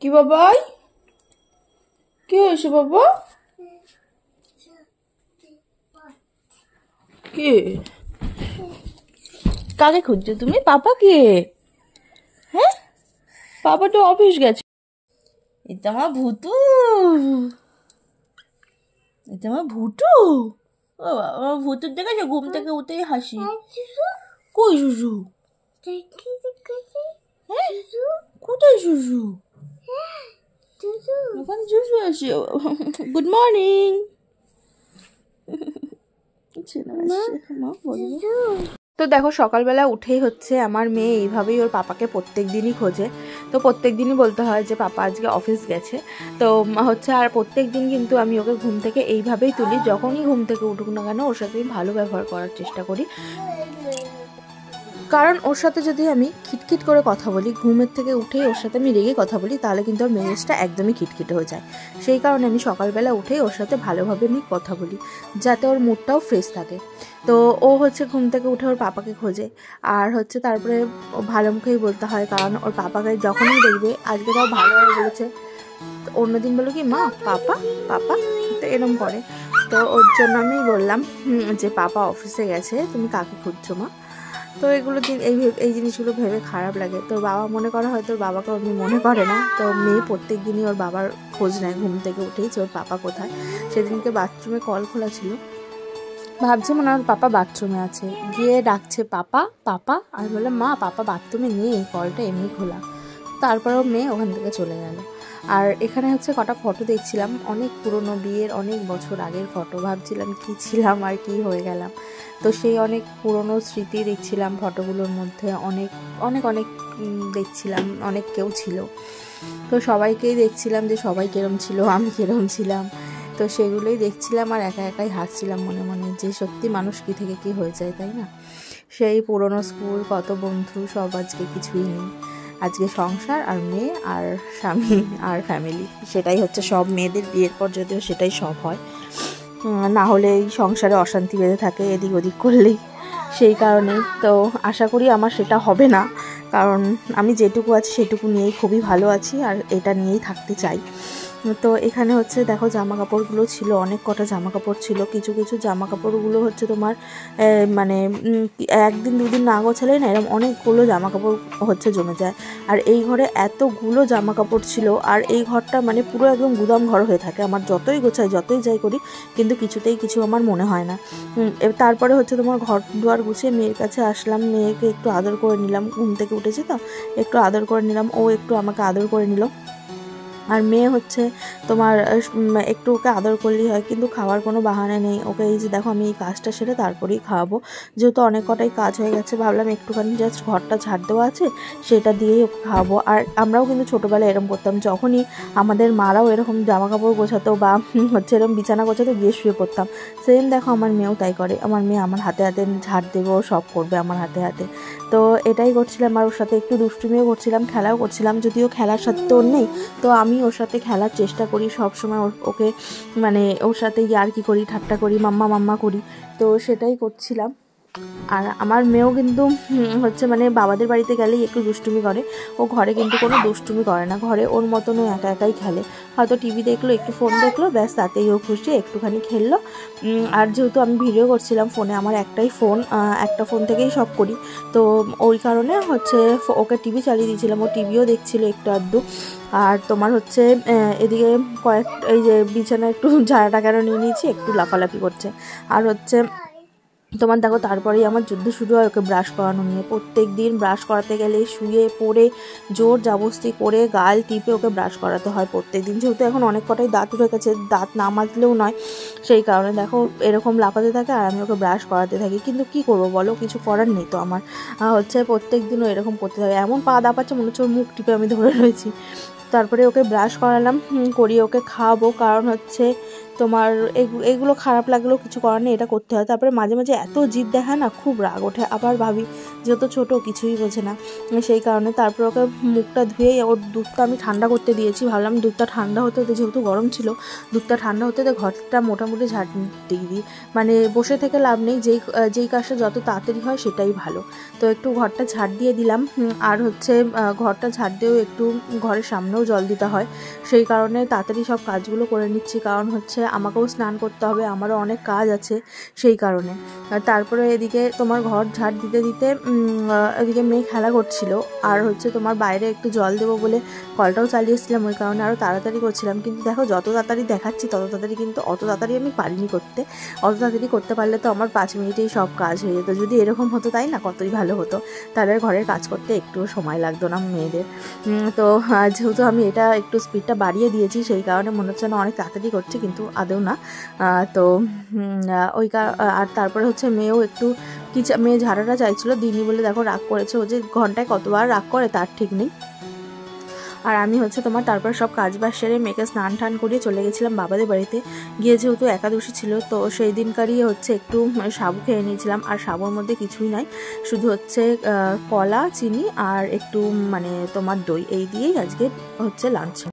কি বাবাই, কি হয়েছে বাবা? কে? কাকে খুঁজছো তুমি? পাপা কে? হ্যাঁ, পাপা তো অফিস গেছে। এটা আমার ভুতু, এটা আমার ভুতু। ও বাবা, আমার ভুতুর দেখেছো? ঘুম থেকে উঠেই হাসি। কই শুশু? হ্যাঁ, কোথায় শুশু? ওখানে শুশু আছে। Good morning. তো দেখো সকালবেলা উঠেই হচ্ছে আমার মেয়ে এইভাবেই ওর পাপাকে প্রত্যেক দিনই খোঁজে। তো প্রত্যেক দিনই বলতে হয় যে পাপা আজকে অফিস গেছে। তো হচ্ছে আর প্রত্যেক দিন কিন্তু আমি ওকে ঘুম থেকে এইভাবেই তুলি, যখনই ঘুম থেকে উঠুক না কেন ওর সাথে ভালো ব্যবহার করার চেষ্টা করি। কারণ ওর সাথে যদি আমি খিটখিট করে কথা বলি, ঘুমের থেকে উঠেই ওর সাথে আমি রেগে কথা বলি, তাহলে কিন্তু ওর মেজাজটা একদমই খিটখিটে হয়ে যায়। সেই কারণে আমি সকালবেলা উঠেই ওর সাথে ভালোভাবে আমি কথা বলি, যাতে ওর মুডটাও ফ্রেশ থাকে। তো ও হচ্ছে ঘুম থেকে উঠে ওর পাপাকে খোঁজে, আর হচ্ছে তারপরে ভালো মুখেই বলতে হয়, কারণ ওর পাপাকে যখনই দেখবে, আজকে তাও ভালোভাবে বলেছে, অন্যদিন বলো কি মা পাপা পাপা, তো এরম করে। তো ওর জন্য আমি বললাম যে পাপা অফিসে গেছে, তুমি কাকে খুঁজছো মা? তো এগুলো দিন এই জিনিসগুলো ভেবে খারাপ লাগে। তোর বাবা মনে করা হয়, তোর বাবাকে আপনি মনে করে না। তো মেয়ে প্রত্যেক দিনই ওর বাবার খোঁজ নেয় ঘুম থেকে উঠেই, যে ওর পাপা কোথায়। সেদিনকে বাথরুমে কল খোলা ছিল, ভাবছে মনে হয় পাপা বাথরুমে আছে, গিয়ে ডাকছে পাপা পাপা, আর বললাম মা পাপা বাথরুমে নেই, কলটা এমনি খোলা। তারপরেও মেয়ে ওখান থেকে চলে গেল। আর এখানে হচ্ছে কটা ফটো দেখছিলাম, অনেক পুরনো বিয়ের অনেক বছর আগের ফটো। ভাবছিলাম কি ছিলাম আর কি হয়ে গেলাম। তো সেই অনেক পুরনো স্মৃতি দেখছিলাম ফটোগুলোর মধ্যে, অনেক অনেক অনেক দেখছিলাম, অনেক কেউ ছিল। তো সবাইকেই দেখছিলাম যে সবাই কিরম ছিল, আমি কিরম ছিলাম। তো সেগুলোই দেখছিলাম আর একা একাই হাসছিলাম মনে মনে, যে সত্যি মানুষ কি থেকে কি হয়ে যায়, তাই না? সেই পুরনো স্কুল, কত বন্ধু, সব আজকে কিছুই নেই। আজকে সংসার আর মেয়ে আর স্বামী আর ফ্যামিলি, সেটাই হচ্ছে সব মেয়েদের বিয়ের পর, যদিও সেটাই সব হয়। না হলে এই সংসারে অশান্তি বেঁধে থাকে এদিক ওদিক করলেই। সেই কারণে তো আশা করি আমার সেটা হবে না, কারণ আমি যেটুকু আছি সেটুকু নিয়েই খুবই ভালো আছি, আর এটা নিয়েই থাকতে চাই। তো এখানে হচ্ছে দেখো জামা কাপড়গুলো ছিল, অনেক কটা জামা কাপড় ছিল। কিছু কিছু জামা কাপড়গুলো হচ্ছে তোমার মানে একদিন দুদিন না গোছালেই না এরকম অনেকগুলো জামা কাপড় হচ্ছে জমে যায়। আর এই ঘরে এতগুলো জামা কাপড় ছিল, আর এই ঘরটা মানে পুরো একদম গুদাম ঘর হয়ে থাকে। আমার যতই গোছাই যতই যাই করি, কিন্তু কিছুতেই কিছু আমার মনে হয় না। তারপরে হচ্ছে তোমার ঘর দুয়ার গুছিয়ে মেয়ের কাছে আসলাম, মেয়েকে একটু আদর করে নিলাম, ঘুম থেকে উঠেছে তো একটু আদর করে নিলাম, ও একটু আমাকে আদর করে নিল। আর মেয়ে হচ্ছে তোমার একটু ওকে আদর করলেই হয়, কিন্তু খাওয়ার কোনো বাহানা নেই। ওকে এই যে দেখো আমি এই কাজটা সেরে তারপরেই খাওয়াবো, যেহেতু অনেক কটাই কাজ হয়ে গেছে, ভাবলাম একটুখানি জাস্ট ঘরটা ঝাড় দেওয়া আছে, সেটা দিয়েই ওকে খাওয়াবো। আর আমরাও কিন্তু ছোটোবেলায় এরকম করতাম, যখনই আমাদের মারাও এরকম জামা কাপড় গোছাতো বা হচ্ছে এরকম বিছানা গোছাতো, গিয়ে শুয়ে পড়তাম। সেম দেখো আমার মেয়েও তাই করে, আমার মেয়ে আমার হাতে হাতে ঝাড় দেবে, ও সব করবে আমার হাতে হাতে। তো এটাই করছিলাম, আর ওর সাথে একটু দুষ্টুমিও করছিলাম, খেলাও করছিলাম, যদিও খেলার সাথে তো ওর নেই। তো আমি ওর সাথে খেলার চেষ্টা করি সব সময়, ওকে মানে ওর সাথে ইয়ার্কি করি, ঠাট্টা করি, মাম্মা মাম্মা করি। তো সেটাই করছিলাম। আর আমার মেয়েও কিন্তু হচ্ছে মানে বাবাদের বাড়িতে গেলেই একটু দুষ্টুমি করে, ও ঘরে কিন্তু কোনো দুষ্টুমি করে না, ঘরে ওর মতন ও একা একাই খেলে। হয়তো টিভি দেখলো, একটু ফোন দেখলো, ব্যাস তাতেই ও খুশি, একটুখানি খেললো। আর যেহেতু আমি ভিডিও করছিলাম ফোনে, আমার একটাই ফোন, একটা ফোন থেকেই সব করি, তো ওই কারণে হচ্ছে ওকে টিভি চালিয়ে দিয়েছিলাম, ও টিভিও দেখছিলো একটু আধটু। আর তোমার হচ্ছে এদিকে এই যে বিছানা একটু ঝাড়াটা কেন নিয়ে নিয়েছি, একটু লাফালাফি করছে। আর হচ্ছে তোমার দেখো তারপরেই আমার যুদ্ধ শুরু হয় ওকে ব্রাশ করানো নিয়ে। প্রত্যেক দিন ব্রাশ করাতে গেলে শুয়ে পড়ে জোর জাবস্তি করে গাল টিপে ওকে ব্রাশ করাতে হয় প্রত্যেক দিন, যেহেতু এখন অনেক কটাই দাঁত উঠে গেছে, দাঁত না মাজলেও নয়। সেই কারণে দেখো এরকম লাফাতে থাকে, আর আমি ওকে ব্রাশ করাতে থাকি। কিন্তু কি করব বলো, কিছু করার নেই তো আমার। হচ্ছে প্রত্যেক দিনও এরকম করতে থাকে, এমন পা দাপাচ্ছে মনে হচ্ছে ওর মুখ টিপে আমি ধরে রয়েছি। তারপরে ওকে ব্রাশ করালাম, করিয়ে ওকে খাওয়াবো, কারণ হচ্ছে তোমার এগুলো খারাপ লাগলেও কিছু করার নেই, এটা করতে হয়। তারপরে মাঝে মাঝে এত জিদ দেখায় না, খুব রাগ ওঠে। আবার ভাবি যত ছোট, কিছুই বোঝে না, সেই কারণে তারপর ওকে মুখটা ধুয়েই ওর দুধটা আমি ঠান্ডা করতে দিয়েছি। ভাবলাম দুধটা ঠান্ডা হতে হতে, যেহেতু গরম ছিল, দুধটা ঠান্ডা হতে হতে ঘরটা মোটামুটি ঝাঁট দিয়ে দিই। মানে বসে থেকে লাভ নেই, যেই কাজটা যত তাড়াতাড়ি হয় সেটাই ভালো। তো একটু ঘরটা ঝাঁট দিয়ে দিলাম। আর হচ্ছে ঘরটা ঝাঁট দিয়েও একটু ঘরের সামনেও জল দিতে হয়, সেই কারণে তাড়াতাড়ি সব কাজগুলো করে নিচ্ছি। কারণ হচ্ছে আমাকেও স্নান করতে হবে, আমারও অনেক কাজ আছে, সেই কারণে। আর তারপরে এদিকে তোমার ঘর ঝাঁট দিতে দিতে এদিকে মেয়ে খেলা করছিল। আর হচ্ছে তোমার বাইরে একটু জল দেবো বলে কলটাও চালিয়েছিলাম, ওই কারণে আরও তাড়াতাড়ি করছিলাম। কিন্তু দেখো, যত তাড়াতাড়ি দেখাচ্ছি তত তাড়াতাড়ি কিন্তু অত তাড়াতাড়ি আমি পারিনি করতে। অত তাড়াতাড়ি করতে পারলে তো আমার 5 মিনিটেই সব কাজ হয়ে যেত। যদি এরকম হতো তাই না, কতই ভালো হতো, তাহলে ঘরের কাজ করতে একটুও সময় লাগতো না মেয়েদের। তো যেহেতু আমি এটা একটু স্পিডটা বাড়িয়ে দিয়েছি, সেই কারণে মনে হচ্ছে না অনেক তাড়াতাড়ি করছি, কিন্তু আদৌ না। তো আর তারপরে হচ্ছে মেয়েও একটু মেয়ে ঝাড়াটা চাইছিল, দিইনি বলে দেখো রাগ করেছে। ও যে ঘন্টায় কতবার রাগ করে তার ঠিক নেই। আর আমি হচ্ছে তোমার তারপর সব কাজ বাজ সেরে মেয়েকে স্নান টান করিয়ে চলে গেছিলাম বাবাদের বাড়িতে। গিয়ে যেহেতু একাদশী ছিল, তো সেই দিনকারই হচ্ছে একটু সাবু খেয়ে নিয়েছিলাম। আর সাবুর মধ্যে কিছুই নাই, শুধু হচ্ছে কলা, চিনি আর একটু মানে তোমার দই, এই দিয়েই আজকে হচ্ছে লাঞ্চ।